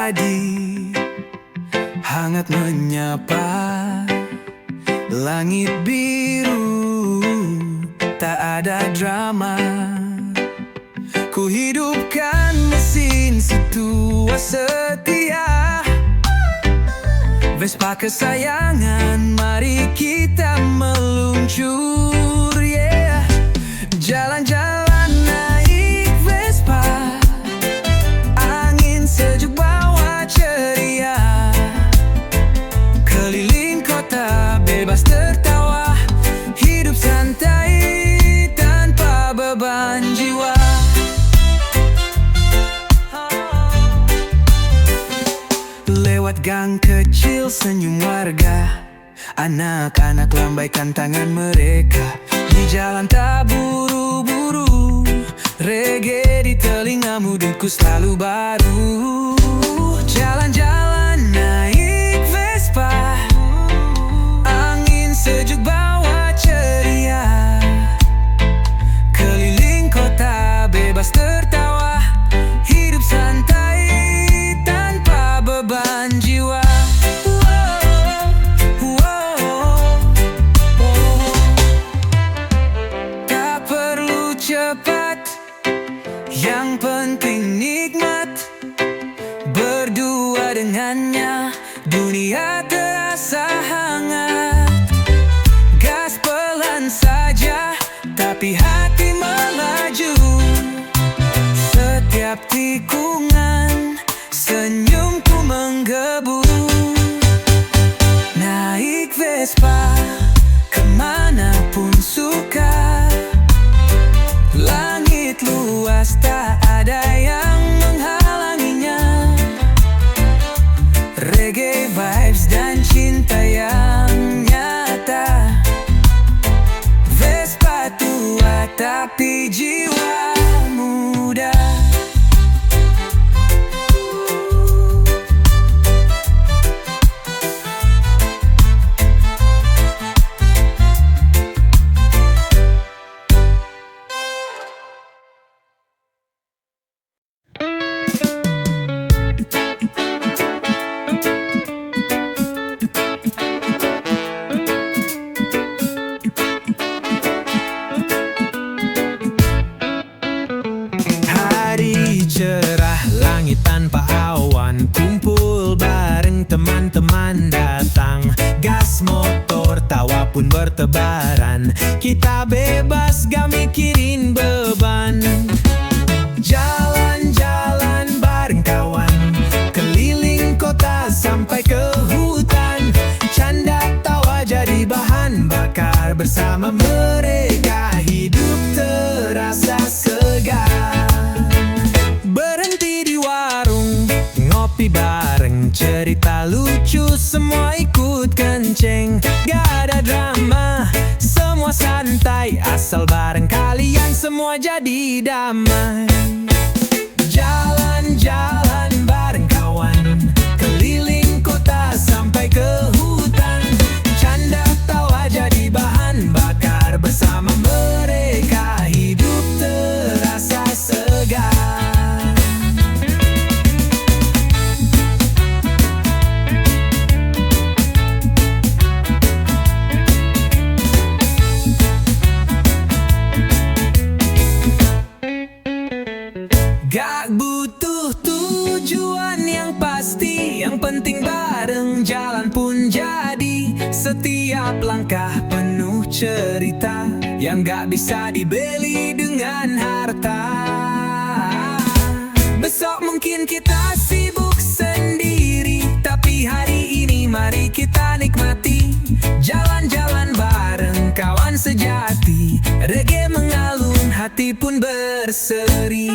pagi hangat menyapa langit biru, tak ada drama. Ku hidupkan mesin si tua setia, Vespa kesayangan, mari kita meluncur, yeah. Jalan-jalan naik Vespa, angin sejuk bawa ceria, keliling kota bebas tertawa, hidup santai tanpa beban jiwa. Lewat gang kecil senyum warga, anak-anak lambaikan tangan mereka. Di jalan tak buru-buru, reggae di telingamu, denku selalu baru. Jalan-jalan naik Vespa, angin sejuk bawa ceria, keliling kota bebas tertawa, hidup santai tanpa beban jiwa. Tak perlu cepat, yang penting nikmat. Berdua dengannya, dunia terasa hangat. Gas pelan saja, tapi hati melaju. Setiap tikungan, senyumku menggebu. Naik Vespa, kemanapun suka. Langit luas, tak ada yang menghalanginya. Reggae vibes dan cinta yang nyata. Vespa tua tapi jiwa muda. Cerah, langit tanpa awan, kumpul bareng teman-teman datang. Gas motor, tawa pun bertebaran. Kita bebas, gak mikirin beban. Jalan-jalan bareng kawan, keliling kota sampai ke hutan. Canda tawa jadi bahan bakar, bersama mereka hidup terasa segar. Berhenti di warung, ngopi bareng, cerita lucu, semua ikut kenceng. Gak ada drama, semua santai, asal bareng kalian semua jadi damai. Jalan-jalan bareng kawan, keliling kota sampai ke hutan. Canda tawa jadi bahan bakar, bersama mereka hidup terasa segar. Gak butuh tujuan yang pasti, yang penting bareng jalan pun jadi. Setiap langkah penuh cerita, yang gak bisa dibeli dengan harta. Besok mungkin kita sibuk sendiri, tapi hari ini mari kita nikmati. Jalan-jalan bareng kawan sejati, reggae mengalun, hati pun berseri.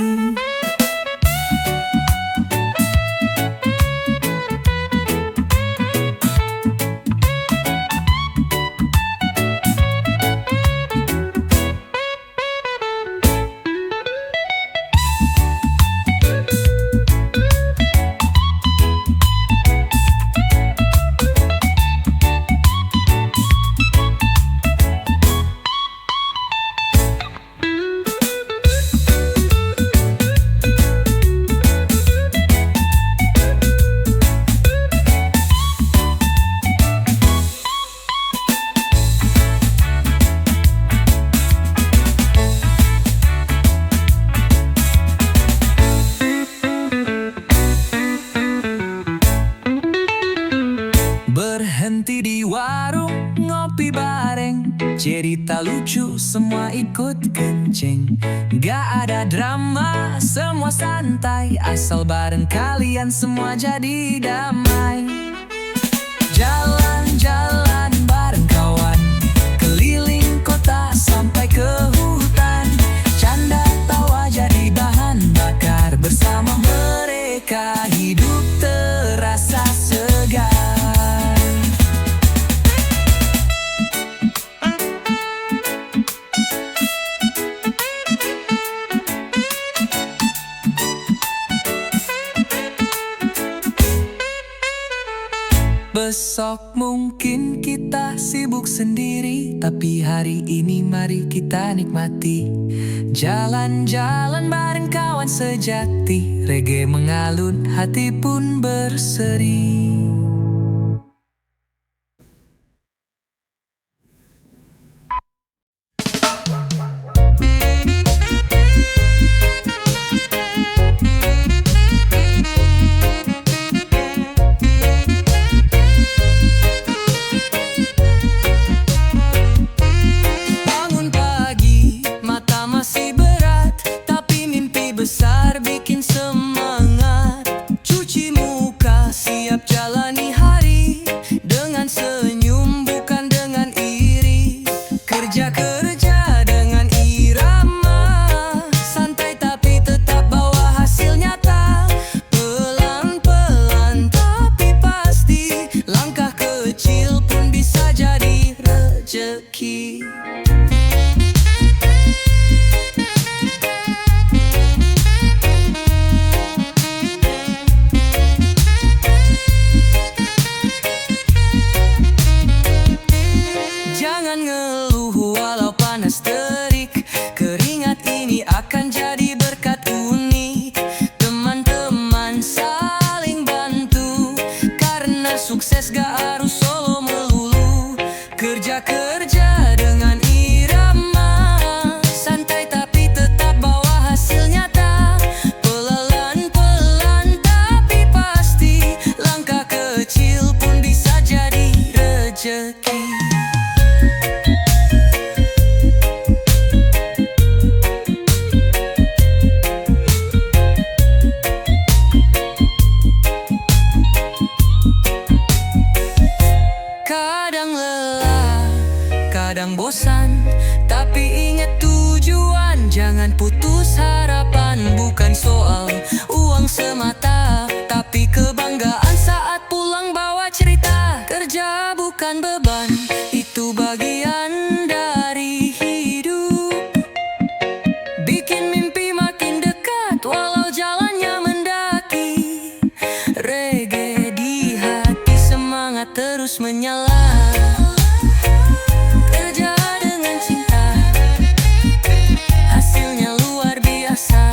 Ngopi di warung, ngopi bareng, cerita lucu semua ikut kenceng. Gak ada drama, semua santai, asal bareng kalian semua jadi damai. Jalan-jalan bareng kawan, keliling kota sampai ke hutan. Canda tawa jadi bahan bakar, bersama mereka hidup terasa segar. Besok mungkin kita sibuk sendiri, tapi hari ini mari kita nikmati. Jalan-jalan bareng kawan sejati, reggae mengalun, hati pun berseri. Besar bikin semangat, cuci muka siap jalani hari, dengan senyum bukan dengan iri. Kerja-kerja dengan irama, santai tapi tetap bawa hasil nyata. Pelan-pelan tapi pasti, langkah kecil pun bisa jadi rezeki. Jangan ngeluh walau panas terik, keringat ini akan jadi berkat unik. Teman-teman saling bantu, karena sukses gak harus solo melulu. Kerja-kerja dengan irama, santai tapi tetap bawa hasil nyata. Pelan-pelan tapi pasti, langkah kecil pun bisa jadi rezeki. Kadang lelah, kadang bosan, tapi ingat tujuan, jangan putus harapan. Bukan soal uang semata, tapi kebanggaan saat pulang bawa cerita. Kerja bukan beban, itu bagian dari hidup. Bikin mimpi makin dekat, walau jalannya mendaki. Reggae di hati, semangat terus menyala. Kerja dengan cinta, hasilnya luar biasa.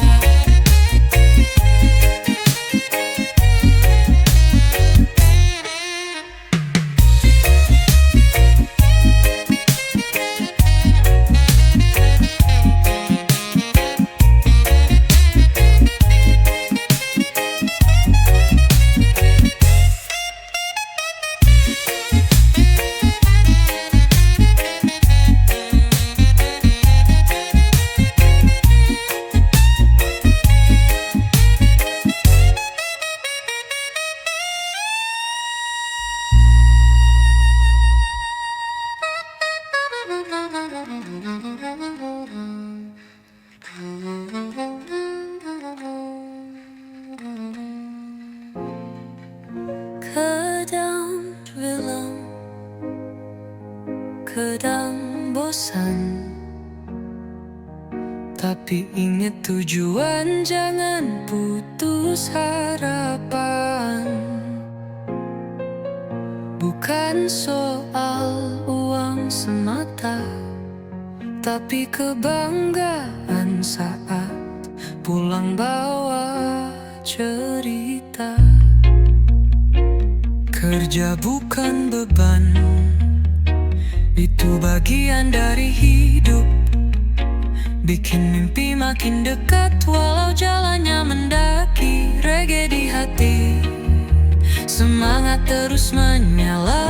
Kadang bilang, kadang bosan, tapi ingat tujuan, jangan putus harapan. Bukan soal uang semata, tapi kebanggaan saat pulang bawa cerita. Kerja bukan beban, itu bagian dari hidup. Bikin mimpi makin dekat, walau jalannya mendaki. Reggae di hati, semangat terus menyala.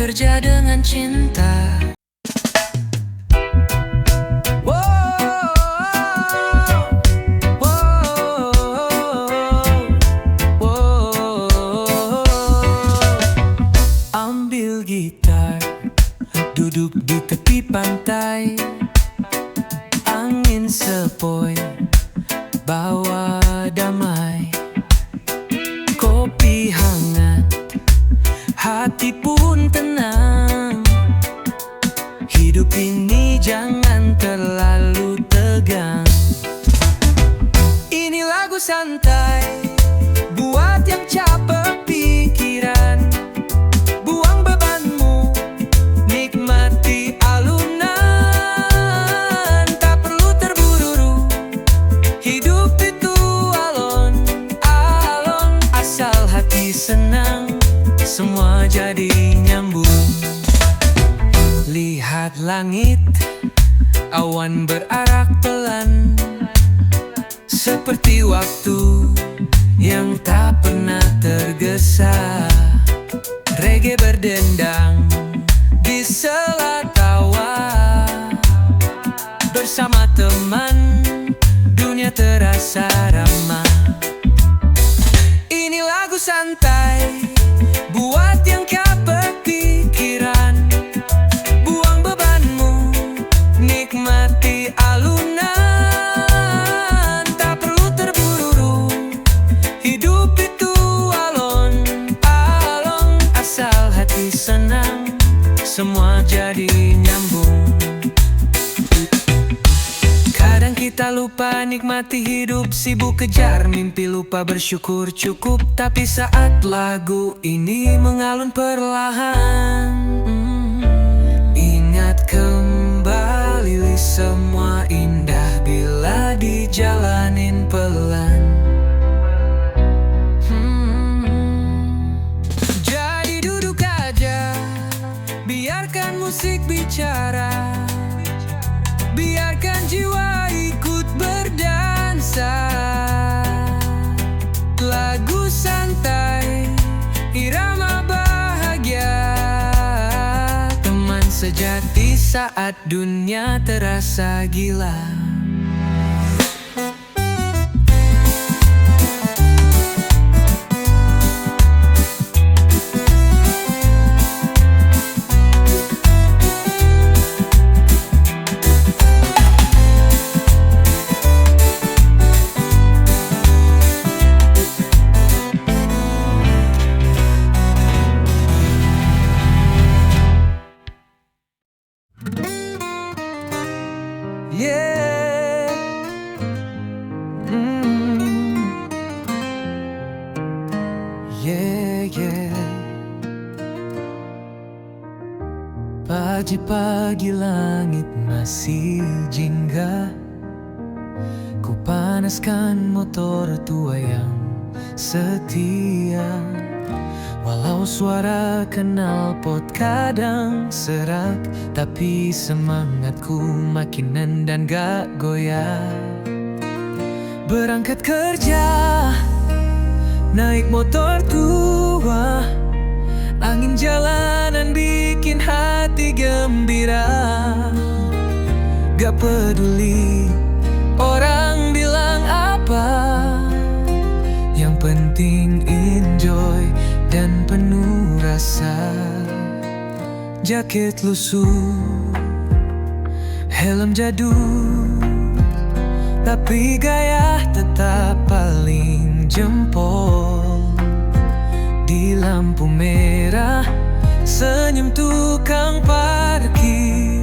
bekerja dengan cinta. Ambil gitar, duduk di tepi pantai, angin sepoi, bawa damai. Kopi hangat, hati pun tenang. Hidup ini jangan terlalu tegang. Ini lagu santai buat yang capek pikiran. Buang bebanmu, nikmati alunan. Tak perlu terburu-buru, hidup itu alon-alon. Asal hati senang, semua jadi nyambung. Lihat langit, awan berarak pelan, seperti waktu yang tak pernah tergesa. Reggae berdendang di sela tawa, bersama teman dunia terasa ramah. Ini lagu santai buat yang capek pikiran. Buang bebanmu, nikmati alunan. Tak perlu terburu-buru, hidup itu alon-alon. Asal hati senang, semua jadi nyambung. Kadang kita lupa nikmati hidup, sibuk kejar mimpi, lupa bersyukur cukup. Tapi saat lagu ini mengalun perlahan, ingat kembali semua indah bila dijalanin pelan. Jadi duduk aja, biarkan musik bicara, biarkan jiwa ikut berdansa. Lagu santai, irama bahagia, teman sejati saat dunia terasa gila. Yeah. Yeah, yeah. Pagi-pagi langit masih jingga. Ku panaskan motor tua yang setia. Walau suara knalpot kadang serak, tapi semangatku makin nendang gak goyah. Berangkat kerja, naik motor tua, angin jalanan bikin hati gembira. Gak peduli orang bilang apa, yang penting enjoy dan penuh rasa. Jaket lusuh, helm jadul, tapi gaya tetap paling jempol. Di lampu merah, senyum tukang parkir,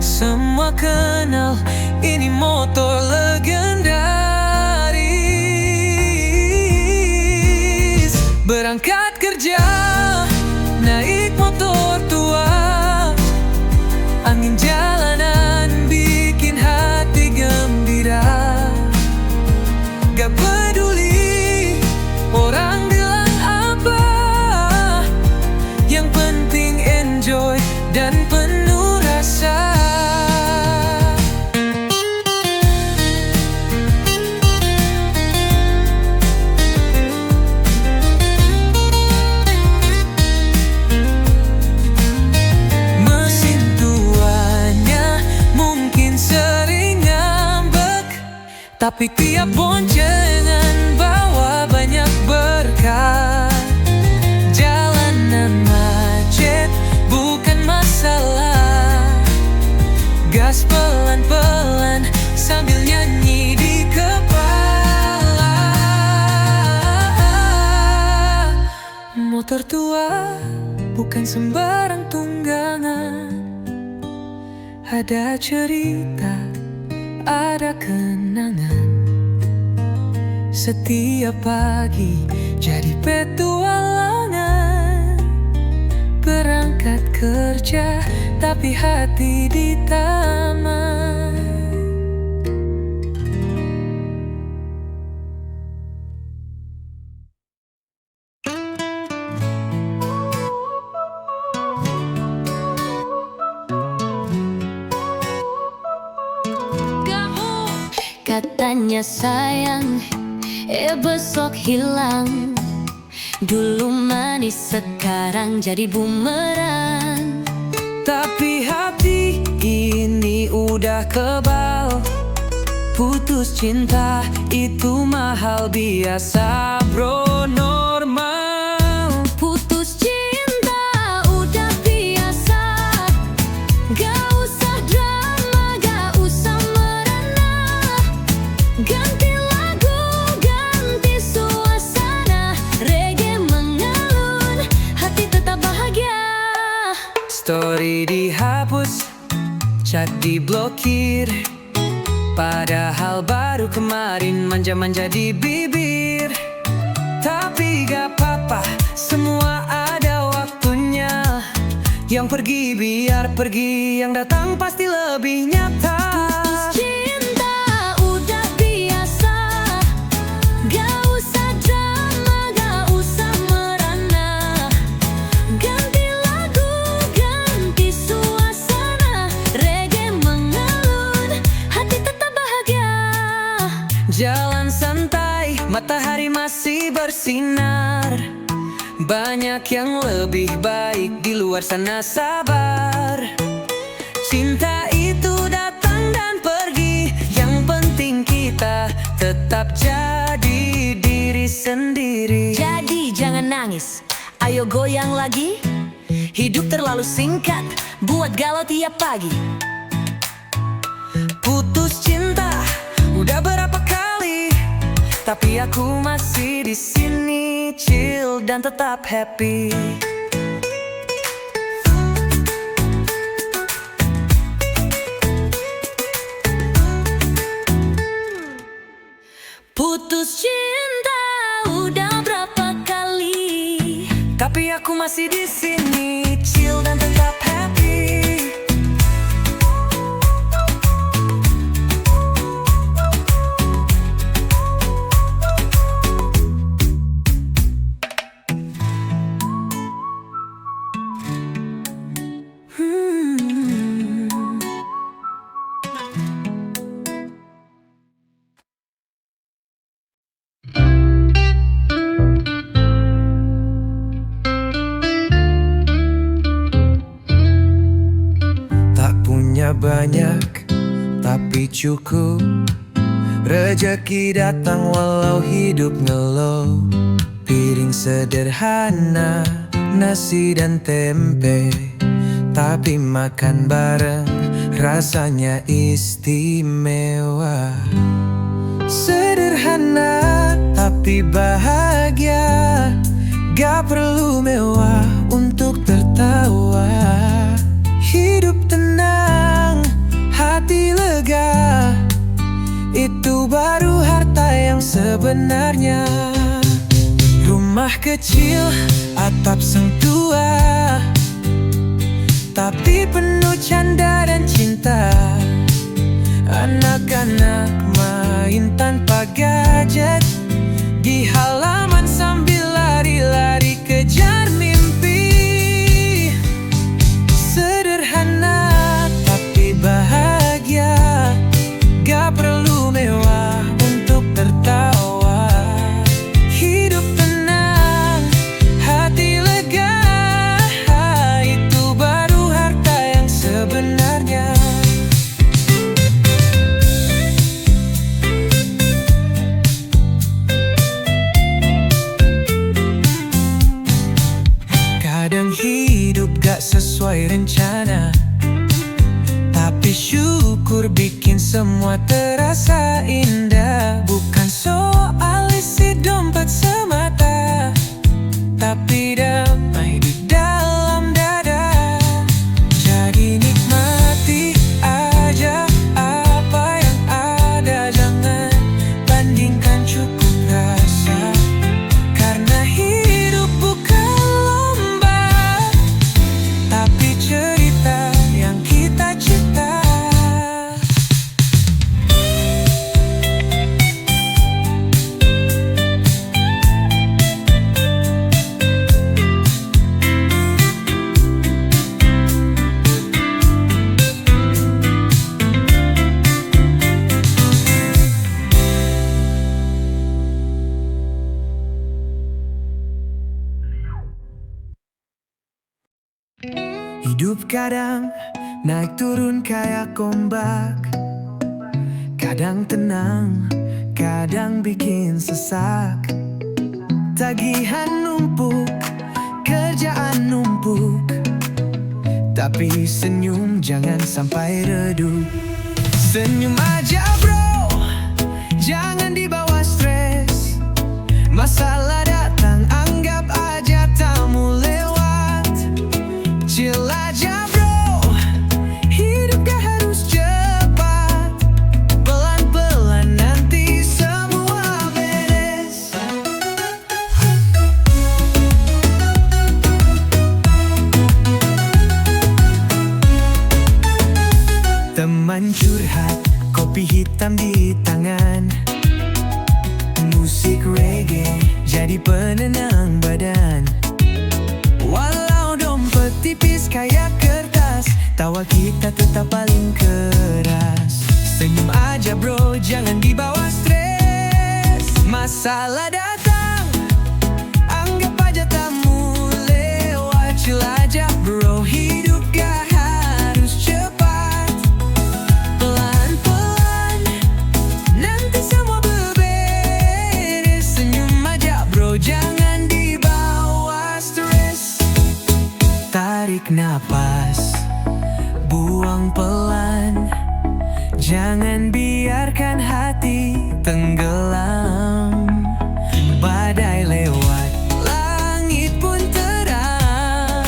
semua kenal ini motor legendaris. Berangkat kerja, naik motor tua, angin jalanan bikin hati gembira. Gak peduli orang bilang apa, yang penting enjoy dan penuh rasa. Tapi tiap boncengan bawa banyak berkah. Jalanan macet bukan masalah, gas pelan-pelan sambil nyanyi di kepala. Motor tua bukan sembarang tunggangan, ada cerita, ada kenangan. Setiap pagi jadi petualangan, berangkat kerja tapi hati di taman. Katanya sayang, besok hilang. Dulu manis, sekarang jadi bumerang. Tapi hati ini udah kebal. Putus cinta itu mahal, biasa bro, normal. Putus cinta udah biasa, gak usah drama, gak usah merana. Ganti lagu, ganti suasana, reggae mengalun, hati tetap bahagia. Story dihapus, chat diblokir, padahal baru kemarin manja-manja di bibir. Tapi gak apa-apa, semua ada waktunya. Yang pergi biar pergi, yang datang pasti lebih nyata. Putus cinta udah biasa, gak usah drama, gak usah merana. Ganti lagu, ganti suasana, reggae mengalun, hati tetap bahagia. Jalan santai, matahari masih bersinar. Banyak yang lebih baik di luar sana, sabar. Cinta itu datang dan pergi, yang penting kita tetap jadi diri sendiri. Jadi jangan nangis, ayo goyang lagi. Hidup terlalu singkat, buat galau tiap pagi. Putus cinta udah berapa kali, tapi aku masih di sini, chill dan tetap happy. Putus cinta udah berapa kali, tapi aku masih di sini, chill dan tetap happy. Banyak tapi cukup, rezeki datang walau hidup ngeluh. Piring sederhana, nasi dan tempe, tapi makan bareng rasanya istimewa. Sederhana tapi bahagia, gak perlu mewah untuk tertawa. Hidup tenang, hati lega, itu baru harta yang sebenarnya. Rumah kecil, atap seng tua, tapi penuh canda dan cinta. Anak-anak main tanpa gadget di halaman sambil lari-lari kejar mimpi. Sederhana tapi bahagia, gak perlu mewah untuk tertawa. Hidup tenang, hati lega, itu baru harta yang sebenarnya. semua terasa indah. Bukan soal isi dompet semata, tapi damai di dalam dada. Jadi nikmati aja apa yang ada, jangan bandingkan, cukup rasa. Karena hidup bukan lomba, tapi cerita yang kita cipta. Hidup kadang naik turun kayak ombak, kadang tenang, kadang bikin sesak. Tagihan numpuk, kerjaan numpuk, tapi senyum jangan sampai redup. Senyum aja bro, jangan dibawa stres. Masalah datang, anggap aja tamu lewat. Chill aja bro, hidup gak harus cepat. Pelan-pelan nanti semua beres. Teman curhat, kopi hitam di tangan, musik reggae jadi penenang badan. Walau dompet tipis kayak kertas, tawa kita tetap paling keras. Senyum aja bro, jangan dibawa stres. Masalah datang, anggap aja tamu lewat. Chill aja bro, hidup gak harus cepat. Pelan-pelan nanti semua beberes. Senyum aja bro, jangan dibawa stres. Tarik napas, buang pelan, jangan biarkan hati tenggelam. Badai lewat, langit pun terang.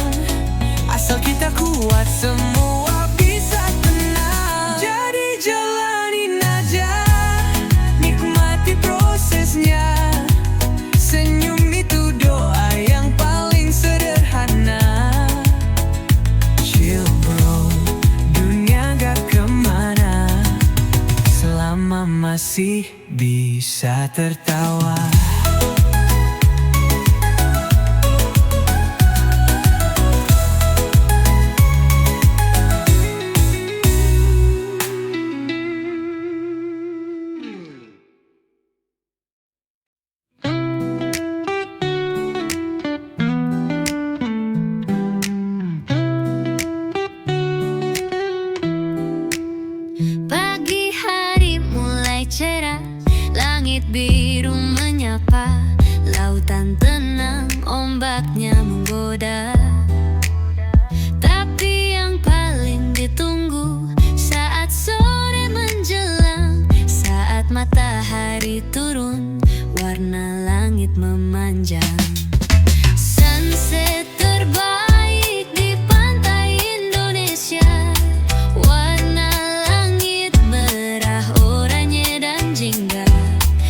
Asal kita kuat, semua bisa tenang. Jadi jalanin aja, nikmati prosesnya. Senyum itu doa yang paling sederhana. Chill bro, dunia gak kemana selama masih bisa tertawa. Pagi hari mulai cerah, langit biru menyapa, lautan tenang, ombaknya menggoda. Tapi yang paling ditunggu saat sore menjelang, saat matahari turun, warna langit memanjang. Sunset terbaik di pantai Indonesia, warna langit merah, oranye dan jingga.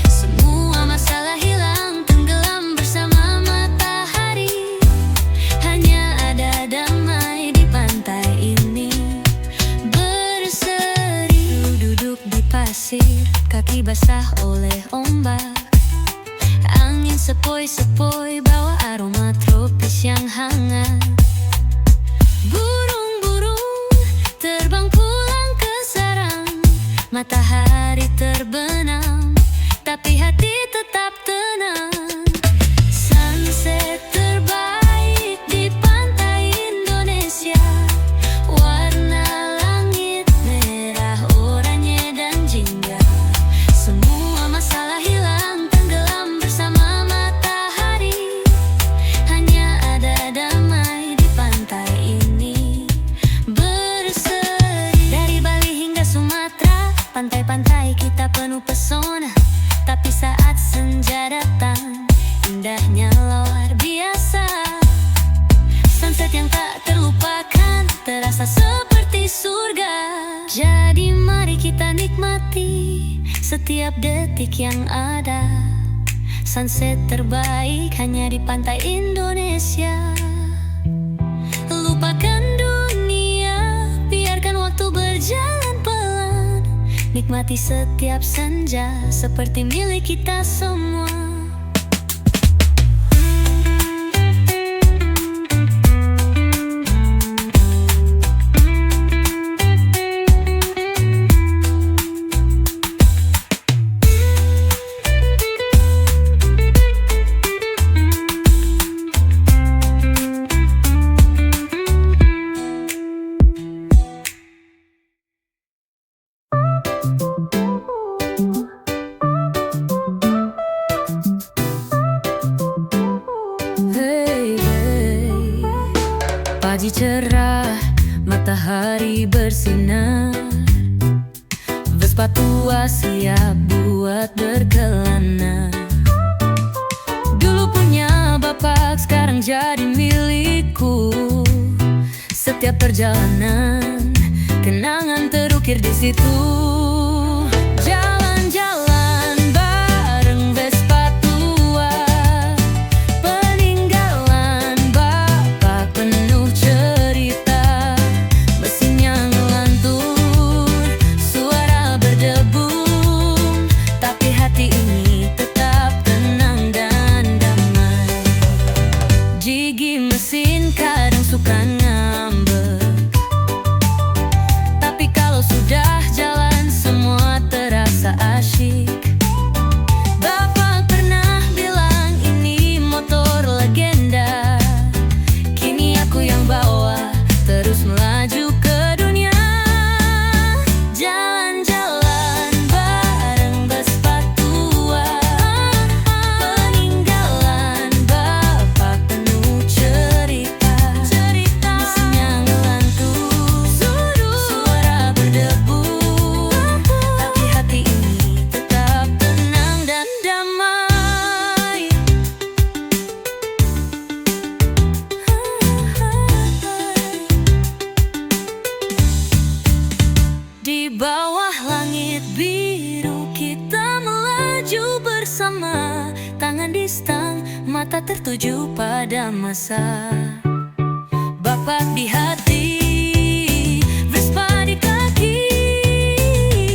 Semua masalah hilang, tenggelam bersama matahari. Hanya ada damai di pantai ini. Berseri duduk di pasir, kaki basah oleh ombak. Angin sepoi-sepoi bawa aroma tropis yang hangat. Burung-burung terbang pulang ke sarang, matahari terbenam, tapi hati tetap tenang. Sunset terbaik di pantai Indonesia, warna langit merah, oranye dan jingga. Semua masalah hilang, tenggelam bersama matahari. Hanya ada damai di pantai ini. Berseri dari Bali hingga Sumatera, pantai sunset yang tak terlupakan, terasa seperti surga. Jadi mari kita nikmati setiap detik yang ada. Sunset terbaik hanya di pantai Indonesia. Lupakan dunia, biarkan waktu berjalan pelan. Nikmati setiap senja seperti milik kita semua. Pagi cerah, matahari bersinar, Vespa tua siap buat berkelana. Dulu punya bapak, sekarang jadi milikku. Setiap perjalanan, kenangan terukir di situ. Jalan-jalan bareng Vespa tua, peninggalan bapak penuh cerita. Mesinnya ngelantur, suara berdebum, tapi hati ini tetap tenang dan damai. Gigi mesin kadang suka ngambek, tapi kalau sudah jalan semua terasa asyik. Bapak pernah bilang ini motor legenda, kini aku yang bawa terus melaju ke dunia. Jalan-jalan bareng Vespa tua, peninggalan bapak penuh cerita. Mesinnya ngelantur, suara berdebu, tapi hati ini tetap tenang dan damai. Di bawah langit biru kita melaju bersama, tangan di stang, mata tertuju pada masa. Bapak di hati, Vespa di kaki,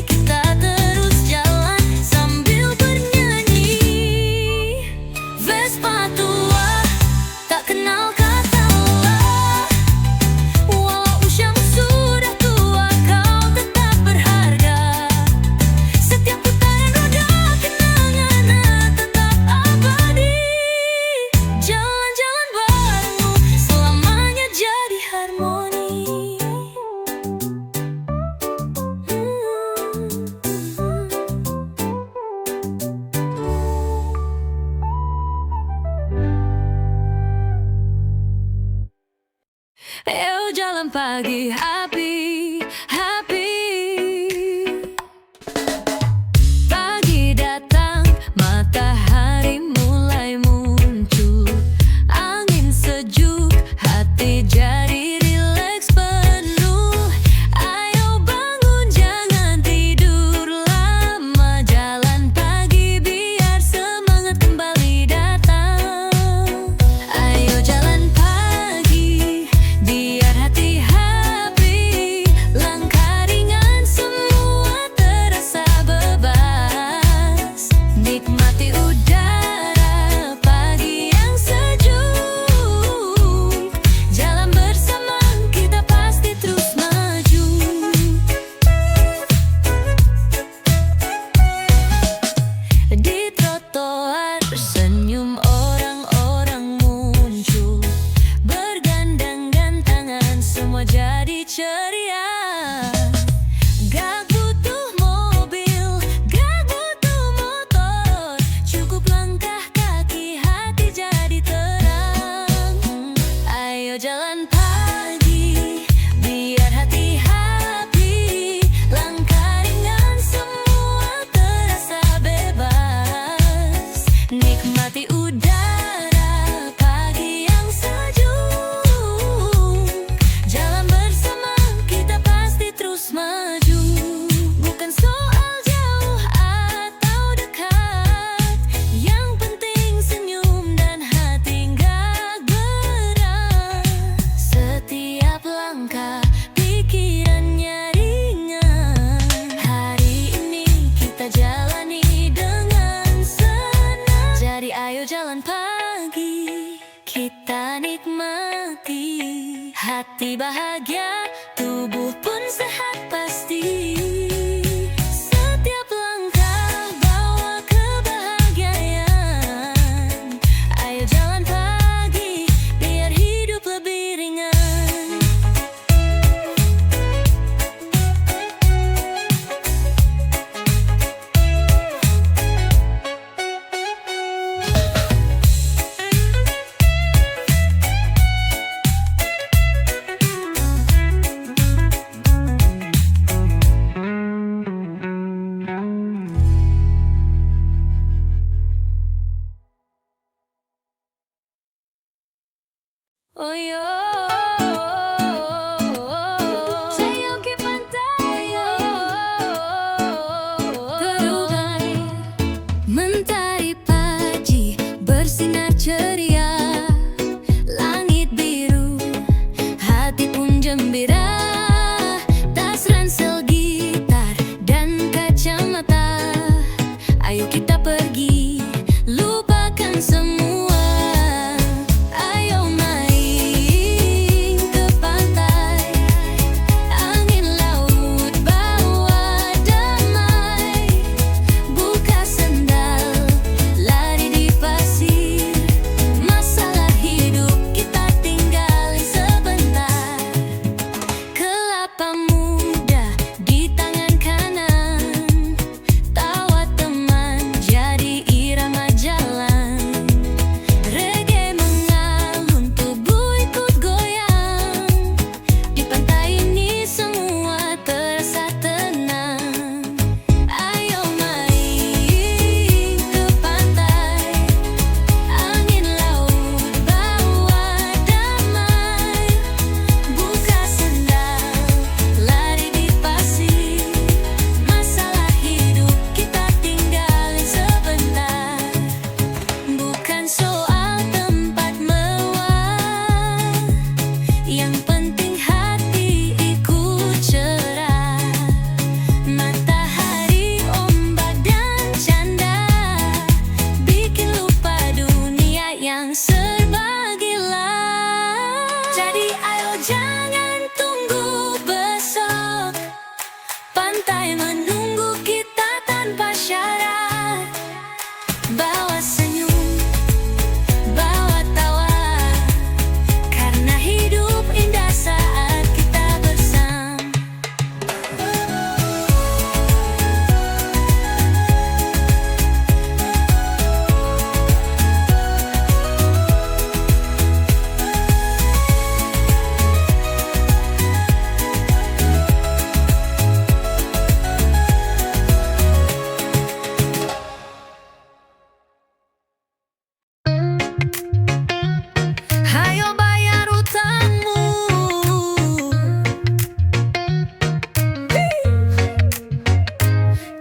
kita terus jalan sambil bernyanyi. Vespa tua tak kenal kata lelah, walau usiamu sudah tua kau tetap berharga. Setiap putaran roda kenangan tetap abadi. Jalan-jalan barengmu selamanya jadi harmoni. Ayo jalan pagi happy, happy. Pagi datang, matahari mulai muncul, angin sejuk, hati jadi rileks penuh. Ayo bangun, jangan tidur lama, jalan pagi biar semangat kembali datang. Ayo jalan pagi, biar hati happy, kita nikmati. Hati bahagia, tubuh pun sehat pasti. Setiap langkah bawa kebahagiaan. Ayo jalan pagi, biar hidup lebih ringan. Oh yo, saya ke pantai, terurai mentari pagi bersinar ceria, langit biru, hati pun gembira. Tas ransel gitar dan kacamata, ayo kita pergi, lupakan semua.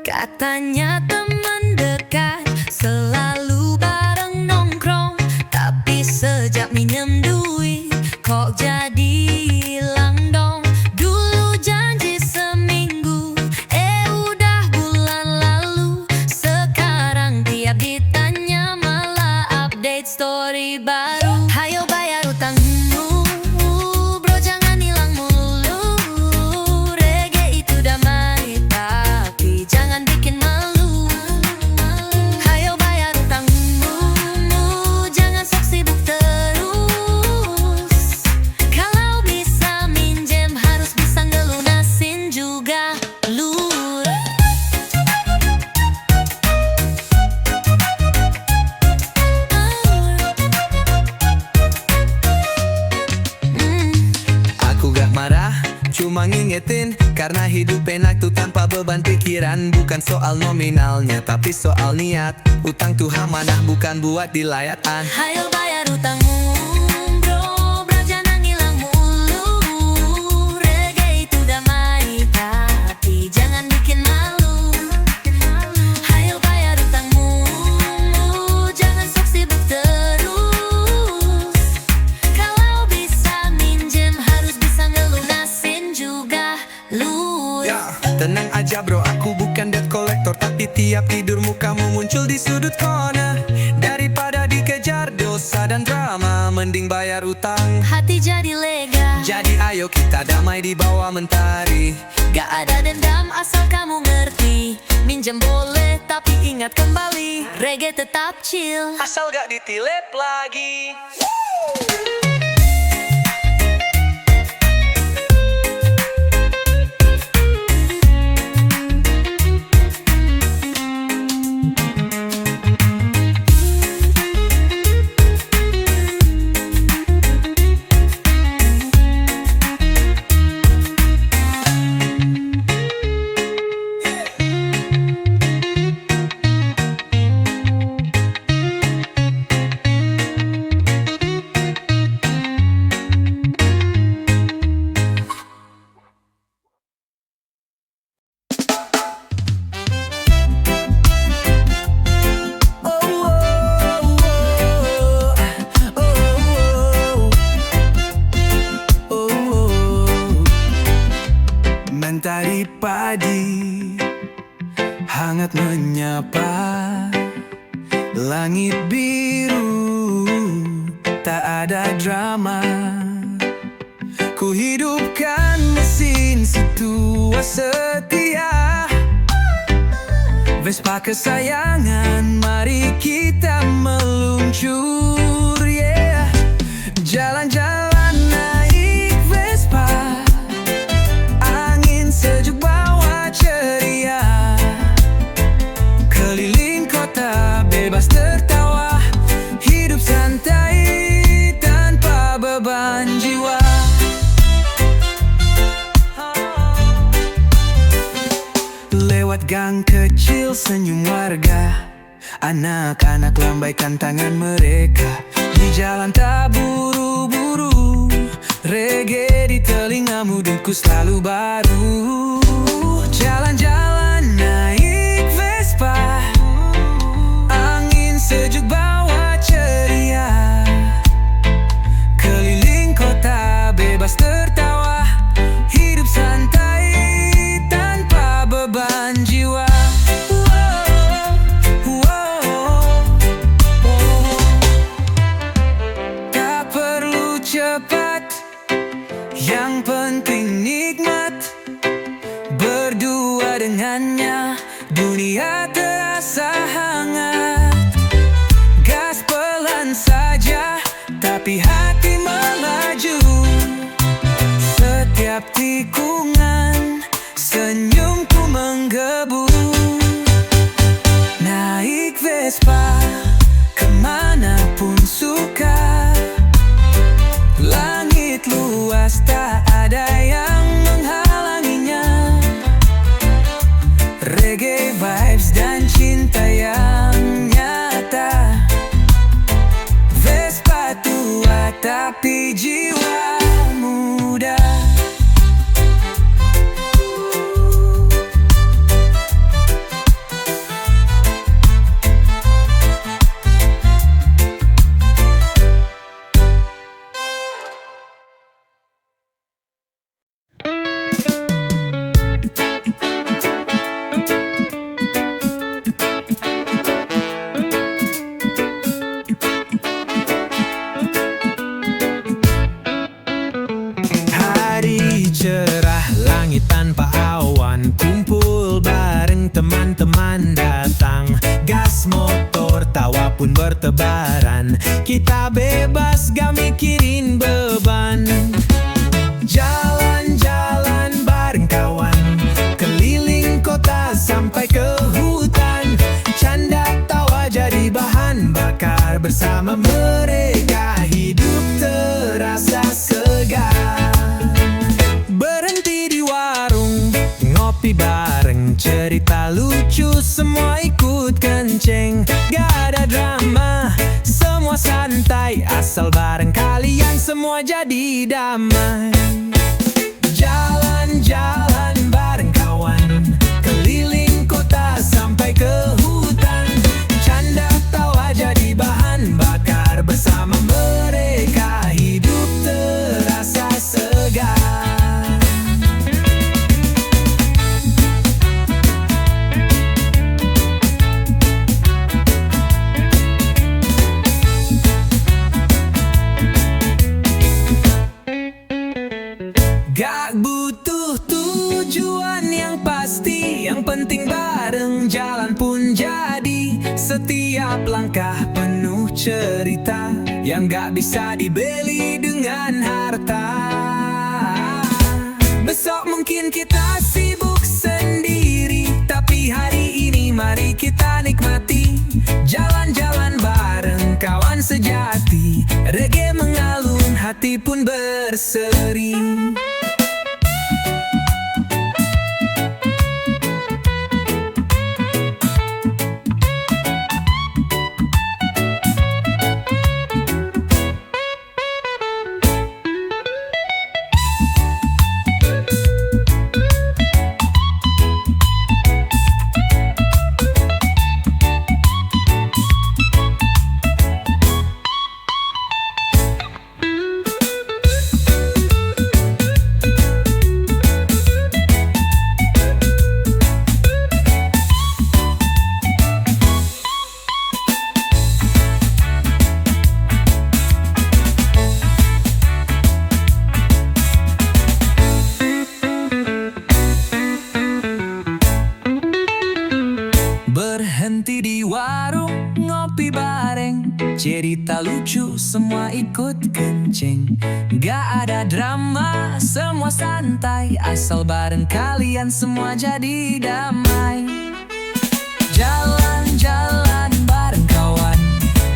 Katanya teman dekat selalu bareng nongkrong, tapi sejak minjem duit kok jadi hilang dong. Dulu janji seminggu, udah bulan lalu. Sekarang tiap ditanya malah update story baru. Hayo bayar utangmu, bro, jangan hilang mulu. Reggae itu damai, tapi jangan bikin malu. Hayo bayar utangmu, jangan sok sibuk terus. Kalau bisa minjem harus bisa ngelunasin juga, lur. Aku gak marah, cuma ngingetin, karena hidup enak tuh tanpa beban pikiran. Bukan soal nominalnya, tapi soal niat. Utang tuh amanah, bukan buat dilayatan. Hayo bayar utangmu, bro, jangan hilang mulu. Reggae itu damai, tapi jangan bikin malu. Hayo bayar utangmu, jangan sok sibuk terus. Kalau bisa minjem harus bisa ngelunasin juga, lur. Ya, tenang aja bro, aku bukan debt collector, tapi tiap tidurmu kamu muncul di sudut corner. Daripada dikejar dosa masalah dan drama, mending bayar utang. Hati jadi lega, Jadi ayo kita damai di bawah mentari. Gak ada dendam asal kamu ngerti. Minjem boleh tapi ingat kembali, reggae tetap chill. Asal gak ditilep lagi. Mentari padi hangat menyapa, langit biru tak ada drama. Ku hidupkan mesin si tua setia, Vespa kesayangan, mari kita meluncur, yeah. Jalan-jalan naik Vespa, angin sejuk bawa ceria, keliling kota bebas tertawa, hidup santai tanpa beban jiwa. Lewat gang kecil senyum warga, anak-anak lambaikan tangan mereka. Di jalan tak buru-buru, reggae di telingamu, duku selalu baru. Jalan-jalan naik Vespa, angin sejuk bawa ceria, keliling kota bebas tertawa, hidup santai tanpa beban jiwa. Tak perlu cepat, yang penting nikmat. Berdua dengannya, dunia terasa hangat. Gas pelan saja, tapi hati melaju. Setiap tikungan, senyumku menggebu. Naik Vespa, kemanapun suka. Langit luas, tak ada yang menghalanginya. Reggae vibes dan cinta yang nyata. Vespa tua tapi jiwa muda. Hari cerah, langit tanpa awan, kumpul bareng teman-teman datang. Gas motor, tawa pun bertebaran. Kita bebas, gak mikirin beban. Jalan-jalan bareng kawan, keliling kota sampai ke hutan. Canda tawa jadi bahan bakar, bersama mereka hidup terasa segar. Berhenti di warung, ngopi bareng, cerita lucu, semua ikut kenceng. Gak ada drama, semua santai, asal bareng kalian semua jadi damai. Jalan-jalan bareng kawan, keliling kota sampai ke hutan. Canda tawa jadi bahan bakar, bersama mereka hidup terasa segar. Setiap langkah penuh cerita yang gak bisa dibeli dengan harta. Besok mungkin kita sibuk sendiri, tapi hari ini mari kita nikmati. Jalan-jalan bareng kawan sejati, reggae mengalun, hati pun berseri. Berhenti di warung, ngopi bareng, cerita lucu semua ikut kenceng. Gak ada drama, semua santai, asal bareng kalian semua jadi damai. Jalan-jalan bareng kawan,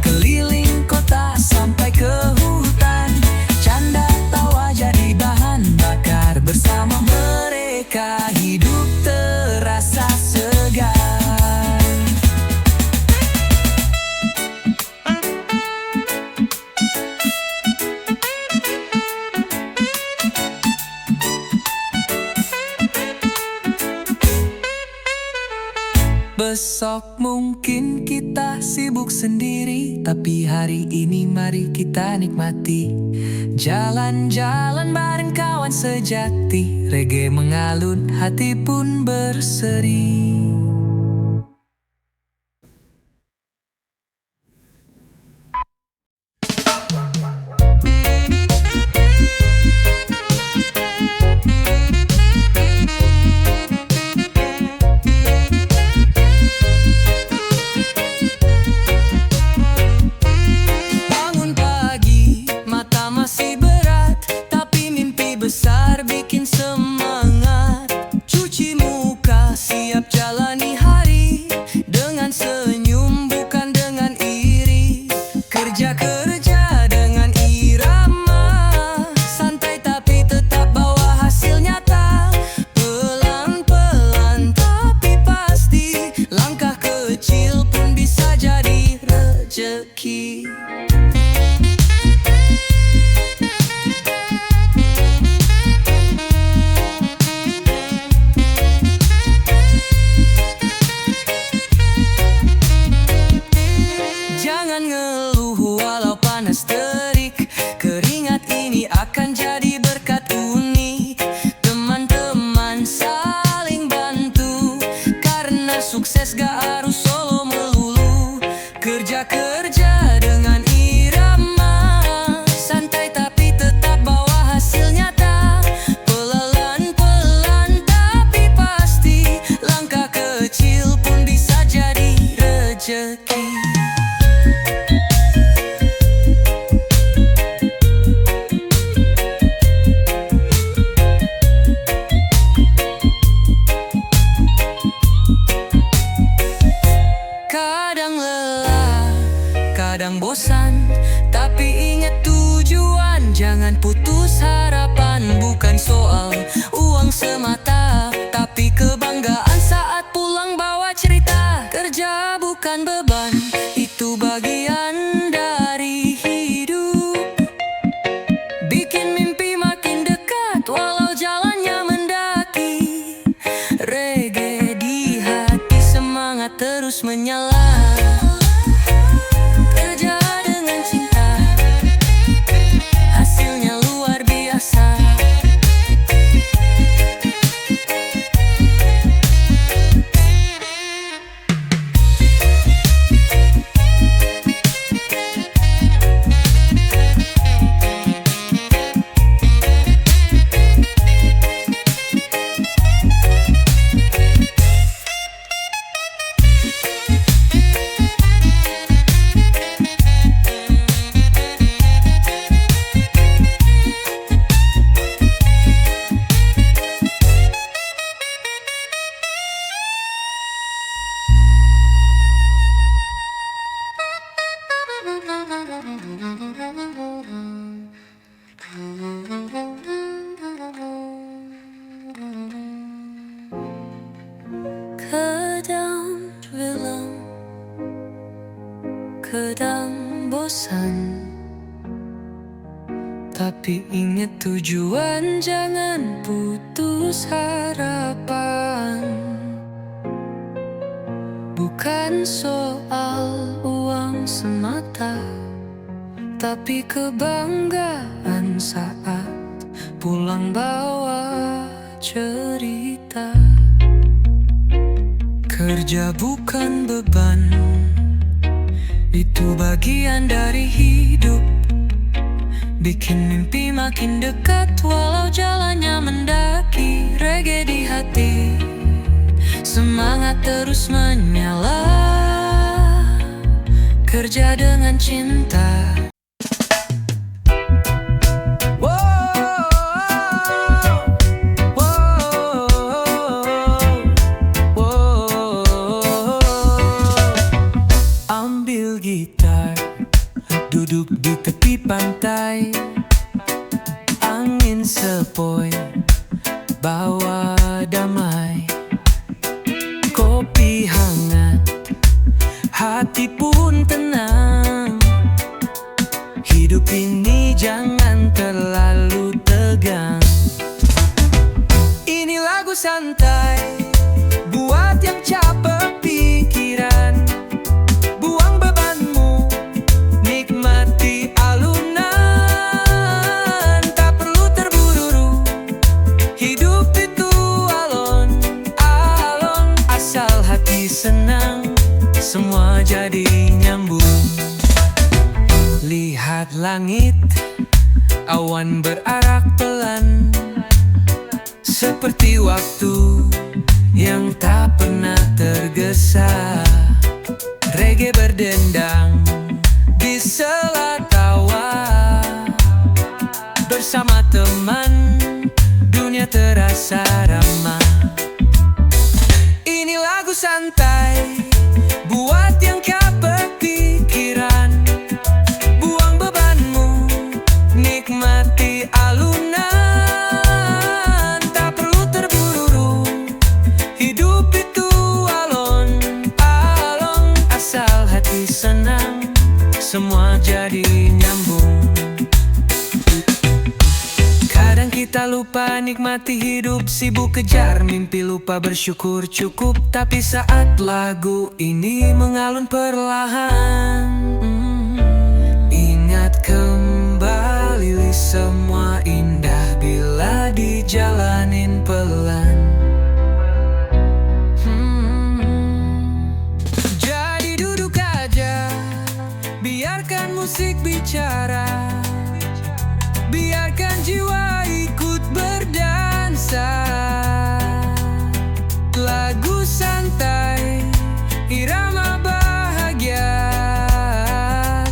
keliling kota sampai ke hutan. Canda tawa jadi bahan bakar, bersama mereka hidup terasa segar. Besok mungkin kita sibuk sendiri, tapi hari ini mari kita nikmati. Jalan-jalan bareng kawan sejati, reggae mengalun, hati pun berseri. Besar bikin semangat, cuci muka siap jalani hari, dengan senyum bukan dengan iri. Kerja-kerja dengan irama, santai tapi tetap bawa hasil nyata. Pelan-pelan tapi pasti, langkah kecil pun bisa jadi rezeki. Jangan ngeluh walau panas terik, keringat ini akan jadi berkat unik. Teman-teman saling bantu, karena sukses gak harus solo melulu. Kerja-kerja dengan irama, santai tapi tetap bawa hasil nyata. Pelan-pelan tapi pasti, langkah kecil pun bisa jadi rezeki. Kadang lelah, kadang bosan, tapi ingat tujuan. Jangan putus harapan, bukan soal uang semata, tapi kebanggaan saat pulang bawa cerita. Kerja bukan beban, itu bagian dari hidup. Bikin mimpi makin dekat, walau jalannya mendaki. Reggae di hati, semangat terus menyala. Kerja dengan cinta, hasilnya luar Tapi ingat tujuan, jangan putus harapan. Bukan soal uang semata, tapi kebanggaan saat pulang bawa cerita. Kerja bukan beban, itu bagian dari hidup. Bikin mimpi makin dekat walau jalannya mendaki. Reggae di hati, semangat terus menyala. Kerja dengan cinta. Ambil gitar, duduk di tepi pantai, angin sepoi, bawa damai. Kopi hangat, hati pun tenang. Hidup ini jangan terlalu tegang. Ini lagu santai buat yang capek pikiran. Buang bebanmu, nikmati alunan. Tak perlu terburu-buru, hidup itu alon-alon. Asal hati senang, semua jadi nyambung. Lihat langit, awan berarak pelan, seperti waktu yang tak pernah tergesa. Reggae berdendang di sela tawa. Bersama teman, dunia terasa ramah. Ini lagu santai buat yang capek pikiran. Buang bebanmu, nikmati alunan. Tak perlu terburu-buru, hidup itu alon-alon. Asal hati senang, semua jadi nyambung. Kadang kita lupa nikmati hidup, sibuk kejar mimpi, lupa bersyukur cukup. Tapi saat lagu ini mengalun perlahan, ingat kembali semua indah bila dijalanin pelan. Jadi duduk aja, biarkan musik bicara. Biarkan jiwa ikut berdansa. Lagu santai, irama bahagia.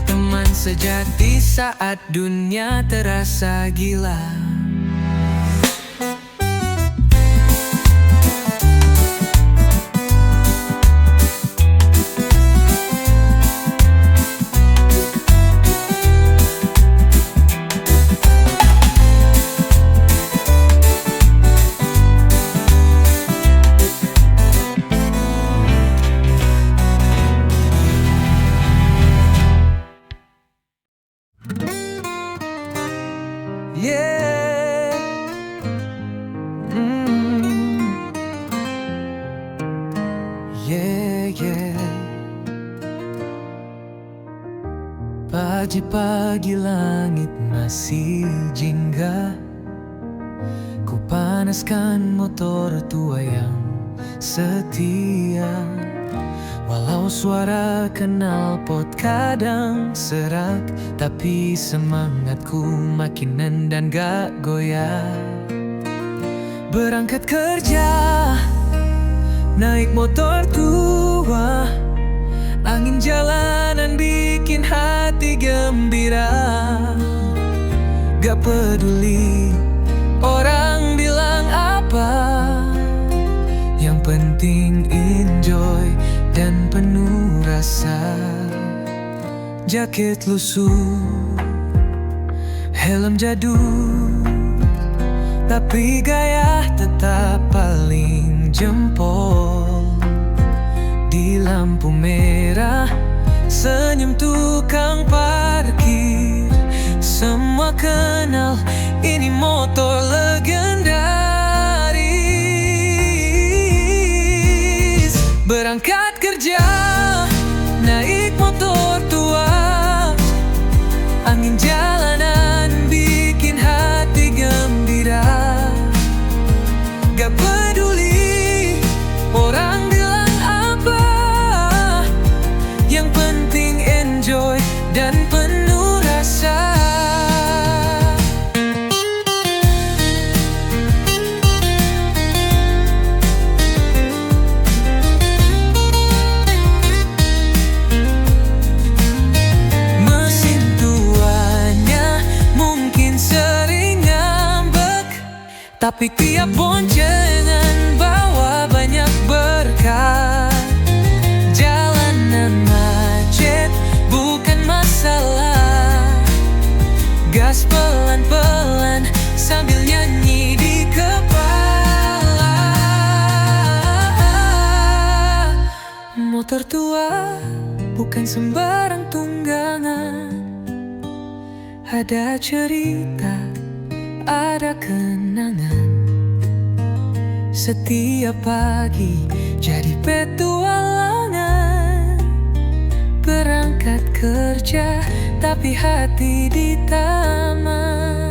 Teman sejati saat dunia terasa gila. Yeah. Yeah, yeah. Pagi-pagi langit masih jingga. Ku panaskan motor tua yang setia. Walau suara knalpot kadang serak, tapi semangatku makin nendang gak goyah. Berangkat kerja, naik motor tua. Angin jalanan bikin hati gembira. Gak peduli orang bilang apa, yang penting enjoy dan penuh rasa. Jaket lusuh, helm jadul, tapi gaya tetap paling jempol. Di lampu merah, senyum tukang parkir. Semua semua kenal. Ini motor legendaris. Berangkat kerja, naik motor tua. Angin jalanan bikin hati gembira. Gak peduli orang bilang apa, yang penting enjoy dan penuh rasa. Mesin tuanya mungkin sering ngambek, tapi tiap boncengan bawa banyak berkah. Jalanan macet bukan masalah. Gas pelan-pelan sambil nyanyi di kepala. Motor tua bukan sembarang tunggangan. Ada cerita, ada kenangan. Setiap pagi jadi petualangan. Berangkat kerja tapi hati di taman.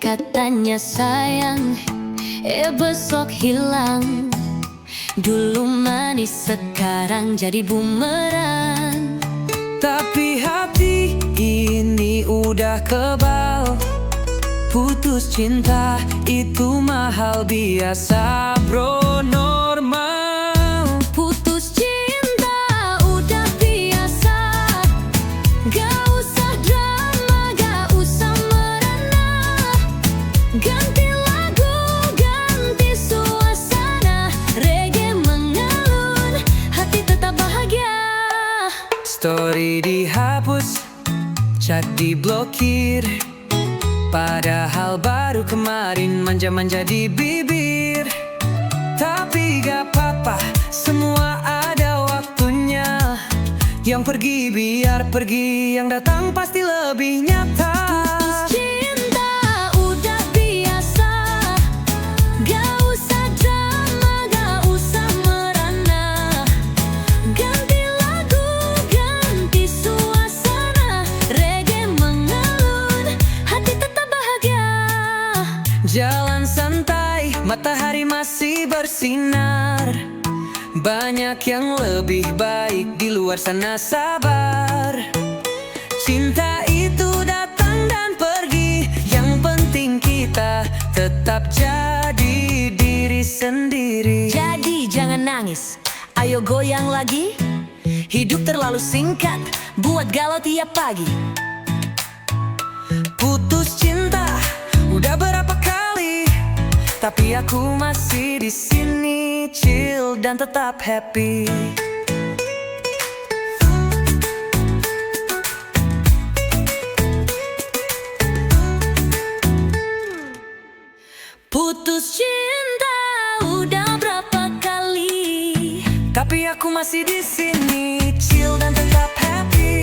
Katanya sayang, besok hilang. Dulu manis sekarang jadi bumerang. Tapi hati ini udah kebal. Putus cinta itu mahal biasa bro, normal. Putus cinta udah biasa. Gak usah drama, gak usah merana. Ganti lagu, ganti suasana. Reggae mengalun, hati tetap bahagia. Story dihapus, chat diblokir. Padahal baru kemarin manja-manja di bibir. Tapi gak apa-apa, semua ada waktunya. Yang pergi biar pergi, yang datang pasti lebih nyata. Putus cinta udah biasa. Gak usah drama, gak usah merana. Ganti lagu, ganti suasana. Reggae mengalun, hati tetap bahagia. Jalan santai, matahari masih bersinar. Banyak yang lebih baik di luar sana, sabar. Cinta itu datang dan pergi. Yang penting kita tetap jadi diri sendiri. Jadi jangan nangis, ayo goyang lagi. Hidup terlalu singkat, buat galau tiap pagi. Putus cinta udah berapa kali, tapi aku masih di sini chill dan tetap happy. Putus cinta udah berapa kali, Tapi aku masih di sini chill dan tetap happy.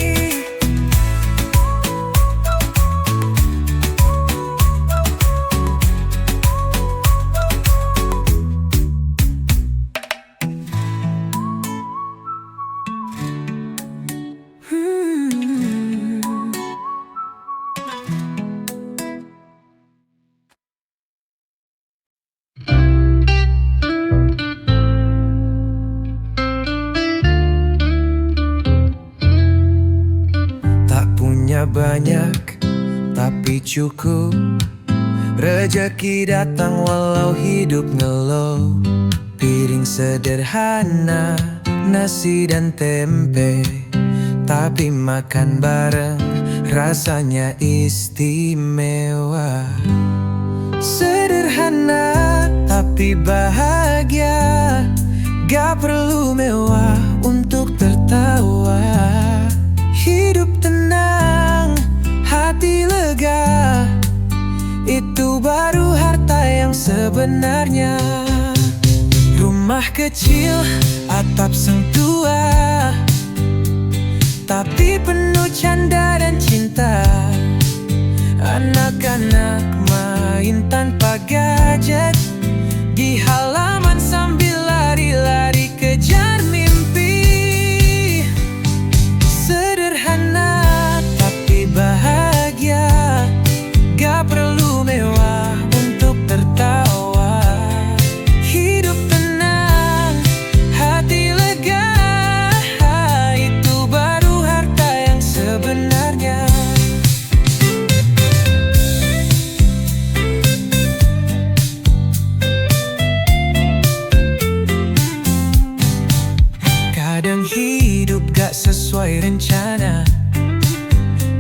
Banyak tapi cukup. Rezeki datang walau hidup ngelow. Piring sederhana, nasi dan tempe, tapi makan bareng rasanya istimewa. Sederhana tapi bahagia. Gak perlu mewah untuk tertawa. Hidup tenang, hati sebenarnya. Rumah kecil, atap sentua, tapi penuh canda dan cinta. Anak-anak main tanpa gadget di halaman sambil lari-lari kejar mimpi. Sederhana tapi bahagia, gak perlu mewah untuk tertawa. Hidup tenang, hati lega, itu baru harta yang sebenarnya. Kadang hidup gak sesuai rencana,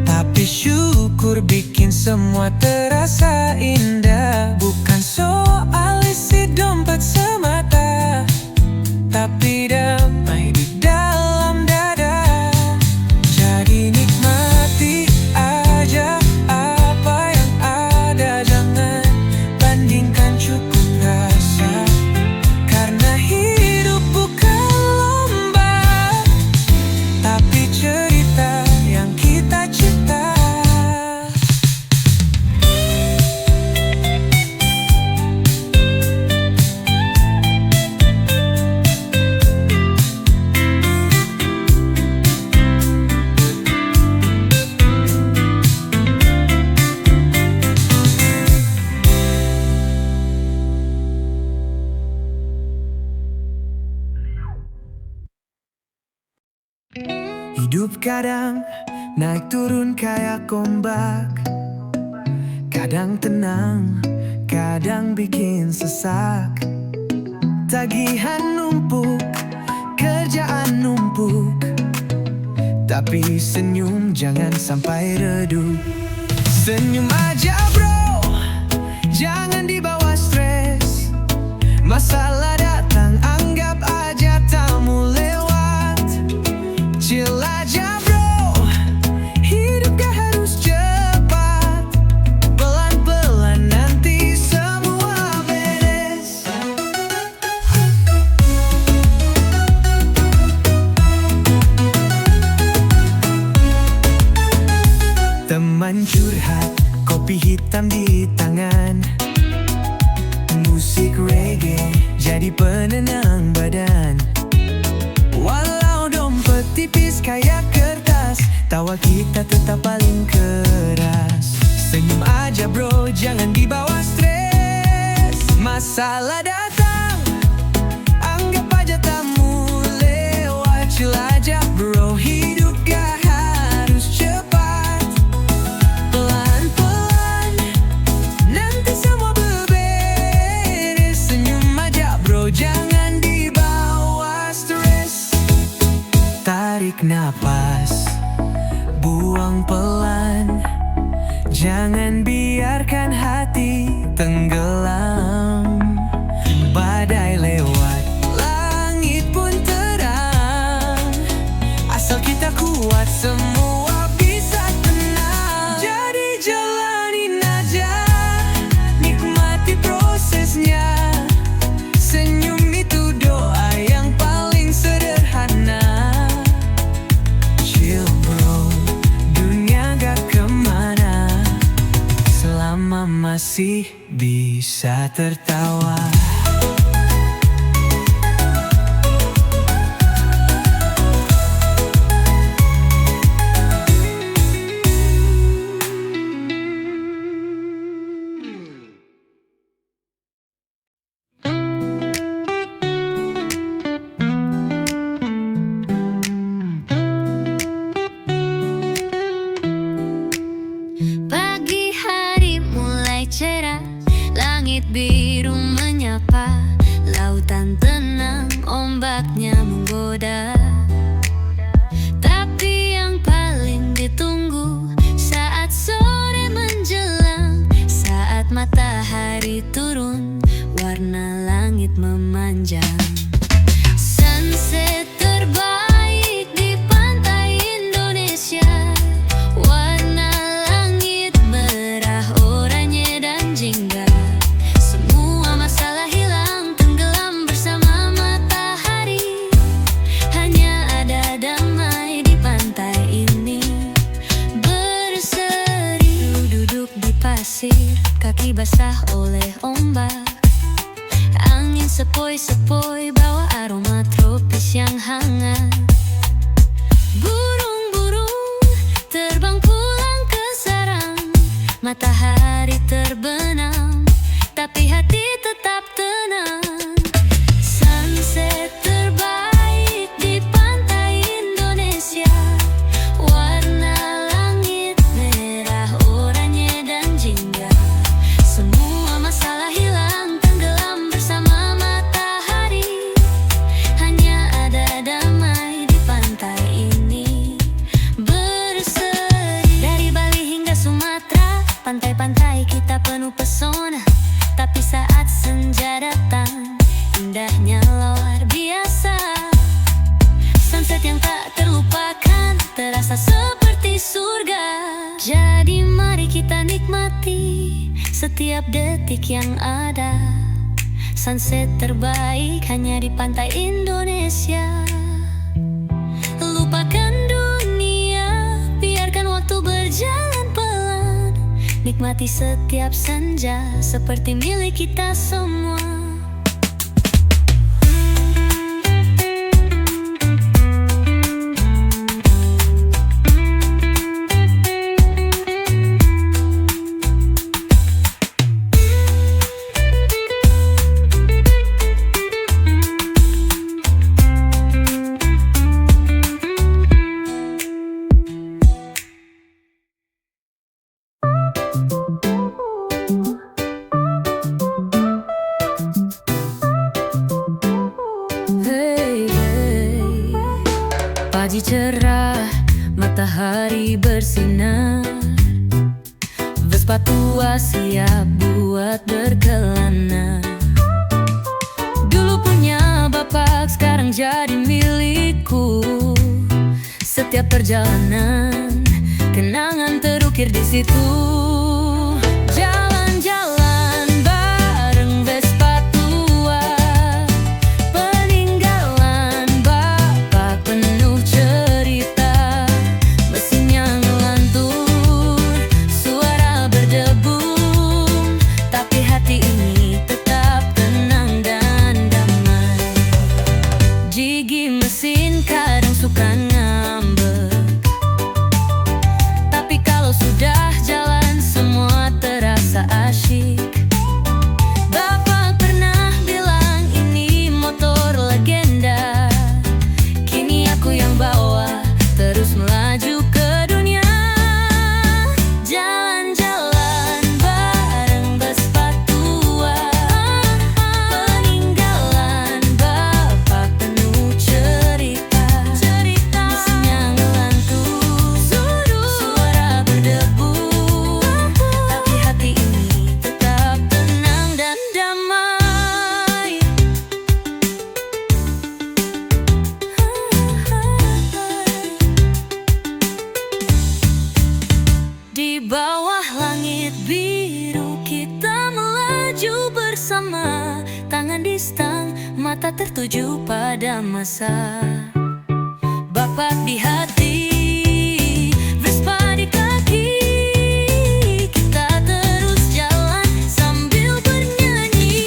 tapi syukur bikin semua terasa indah. Bukan soal isi dompet semata, tapi damai di dalam dada. Jadi nikmati aja apa yang ada, jangan bandingkan, cukup rasa. Karena hidup bukan lomba, tapi cerita yang kita cipta. Hidup kadang naik turun kayak ombak, kadang tenang, kadang bikin sesak. Tagihan numpuk, kerjaan numpuk, tapi senyum jangan sampai redup. Senyum aja bro, jangan dibawa stres. Masalah datang, anggap aja tamu lewat. Chill aja bro, hidup gak harus cepat. Pelan-pelan nanti semua beres. Teman curhat, kopi hitam di tangan, musik reggae jadi penenang badan. Walau dompet tipis kayak kertas, tawa kita tetap paling keras. Senyum aja bro, jangan dibawa stres. Masalah datang, anggap aja tamu lewat. Chill aja bro, hidup gak harus cepat. Pelan-pelan nanti semua beberes. Senyum aja bro, jangan dibawa stres. Tarik napas, buang pelan, jangan biarkan hati tenggelam. Badai lewat, langit pun terang. Asal kita kuat, semua bisa tenang. Jadi jalanin aja, nikmati prosesnya. Senyum itu doa yang paling sederhana. Chill bro, dunia gak kemana selama masih bisa tertawa. Pagi hari mulai cerah, langit biru menyapa, lautan tenang, ombaknya menggoda. Tapi yang paling ditunggu saat sore menjelang, saat matahari turun, warna langit memanjang. Sunset terbaik di pantai Indonesia, warna langit merah, oranye dan jingga. Semua pasir, kaki basah oleh ombak. Angin sepoi-sepoi bawa aroma tropis yang hangat. Burung-burung terbang pulang ke sarang. Matahari terbenam, tapi hati tetap tenang. Sunset terbaik di pantai Indonesia. Warna langit merah, oranye dan jingga. Semua masalah hilang, tenggelam bersama matahari. Hanya ada damai di pantai ini berseri. Dari Bali hingga Sumatera, pantai-pantai kita penuh pesona. Tapi saat senja datang, indahnya luar biasa. Sunset yang tak terlupakan, terasa seperti surga. Jadi mari kita nikmati setiap detik yang ada. Sunset terbaik hanya di pantai Indonesia. Lupakan dunia, biarkan waktu berjalan pelan. Nikmati setiap senja seperti milik kita semua. Pagi cerah, matahari bersinar. Vespa tua siap buat berkelana. Dulu punya bapak, sekarang jadi milikku. Setiap perjalanan, kenangan terukir di situ. Jalan-jalan bareng Vespa tua. Peninggalan bapak penuh cerita. Mesinnya ngelantur, suara berdebum. Tapi hati ini tetap tenang dan damai. Gigi mesin kadang suka ngambek, tapi kalau sudah jalan semua terasa asyik. Bapak pernah bilang ini motor legenda. Kini aku yang bawa, terus melaju ke dunia. Jalan-jalan bareng Vespa tua. Peninggalan bapak penuh cerita. Mesinnya ngelantur, suara berdebu. Tapi hati ini tetap tenang dan damai. Di bawah langit biru kita melaju bersama. Tangan di stang, mata tertuju pada masa. Bapak di hati, Vespa di kaki. Kita terus jalan sambil bernyanyi.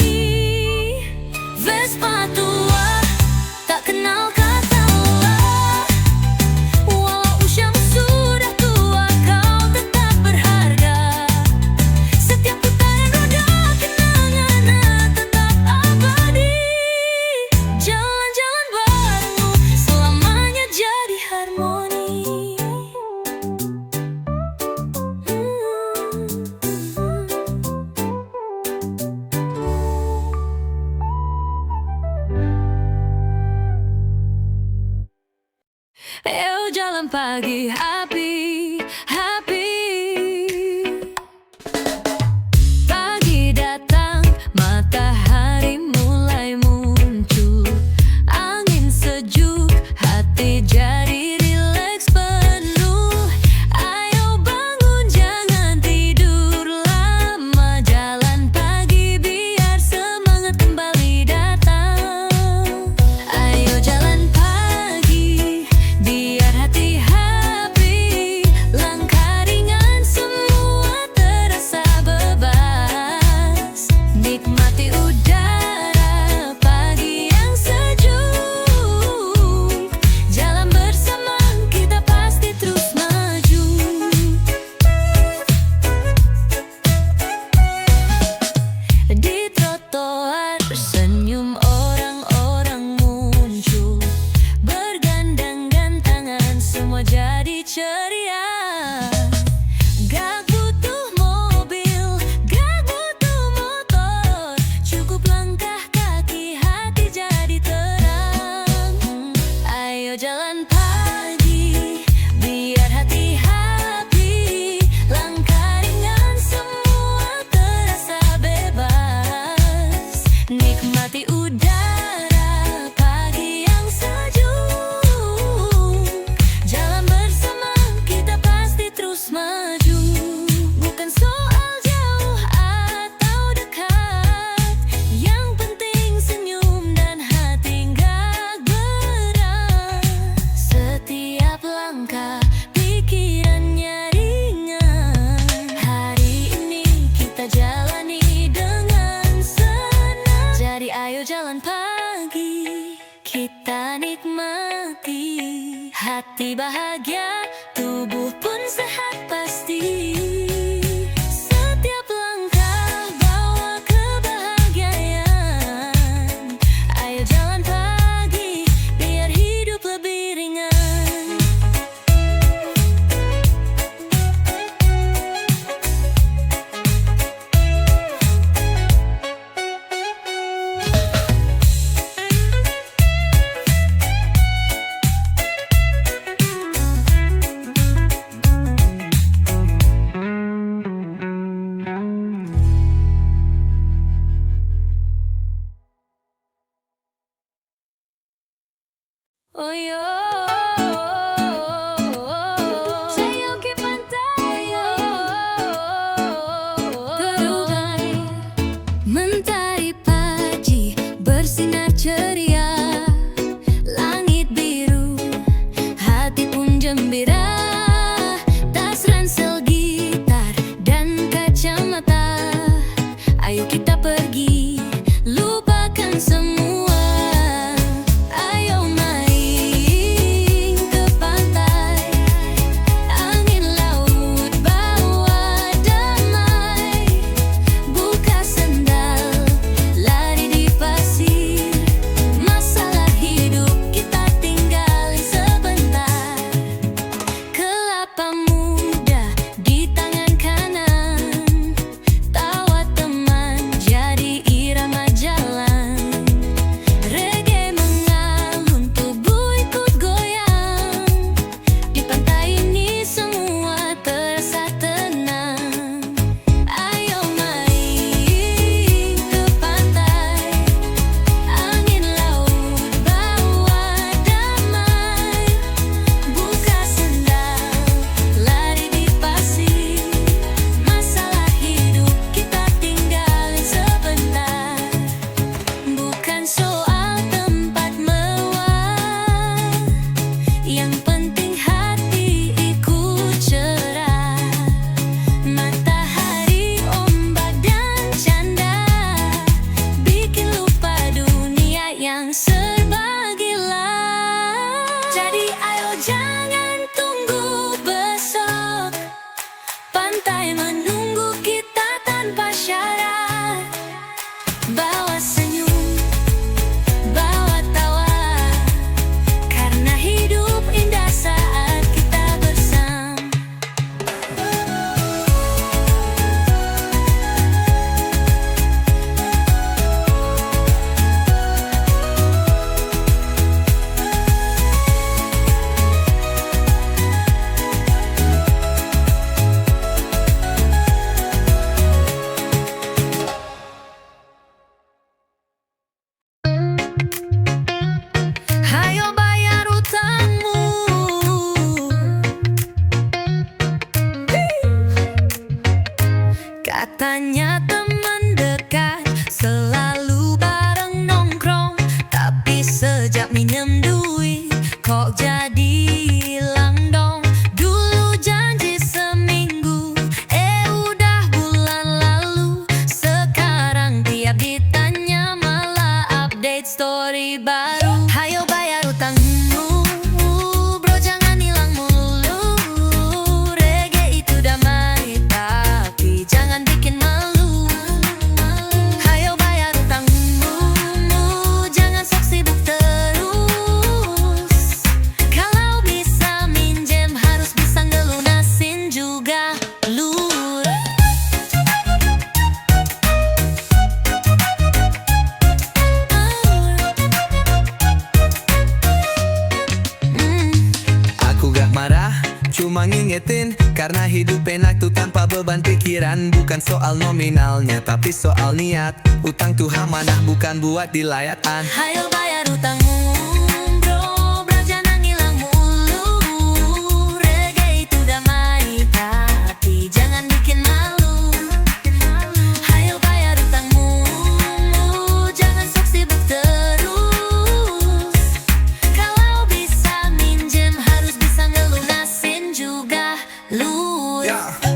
Vespa tua, tak kenal kata lelah. Walau usiamu sudah tua, kau tetap berharga. Setiap putaran roda kenangan tetap abadi. Jalan-jalan barengmu selamanya jadi harmoni. Ayo jalan pagi happy, happy. Pagi datang, matahari mulai muncul. Angin sejuk, hati jadi rileks penuh. Ayo bangun, jangan tidur lama. Jalan pagi biar semangat kembali datang. Ayo jalan pagi, biar hati happy. hati bahagia, tubuh pun sehat pasti. Setiap langkah bawa kebahagiaan. Ayo jalan pagi, biar hidup lebih ringan. Oh yo, saya ke pantai, terurai mentari pagi bersinar ceria, langit biru, hati pun gembira. Tas ransel gitar dan kacamata, ayo kita pergi, lupakan semua. Katanya teman dekat selalu bareng nongkrong, tapi sejak minum duit kok jadi hilang dong. Dulu janji seminggu, udah bulan lalu. Sekarang tiap ditanya malah update story baru. Hayo bayar utangmu, bro, jangan hilang mulu. Reggae itu damai, tapi jangan bikin malu. Hayo bayar utangmu, jangan sok sibuk terus. Kalau bisa minjem harus bisa ngelunasin juga, lur. Aku gak marah, cuma ngingetin, karena hidup enak tuh tanpa beban pikiran. Bukan soal nominalnya, tapi soal niat. Utang tuh amanah, bukan buat dilayatan. Hayo bayar utangmu, bro, jangan hilang mulu. Reggae itu damai, tapi jangan bikin malu. Hayo bayar utangmu, jangan sok sibuk terus. Kalau bisa minjem harus bisa ngelunasin juga, lur.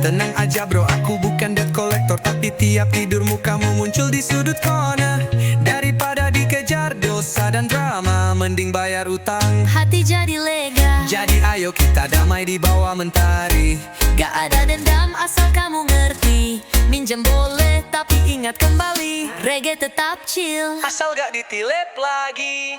Tenang aja bro, aku bukan debt collector, tapi tiap tidur mukamu muncul di sudut corner. Daripada dikejar dosa dosa dan drama, mending bayar utang. Hati jadi lega, Jadi ayo kita damai di bawah mentari. gak ada dendam asal kamu ngerti. Minjem boleh tapi ingat kembali, reggae tetap chill. Asal gak ditilep lagi.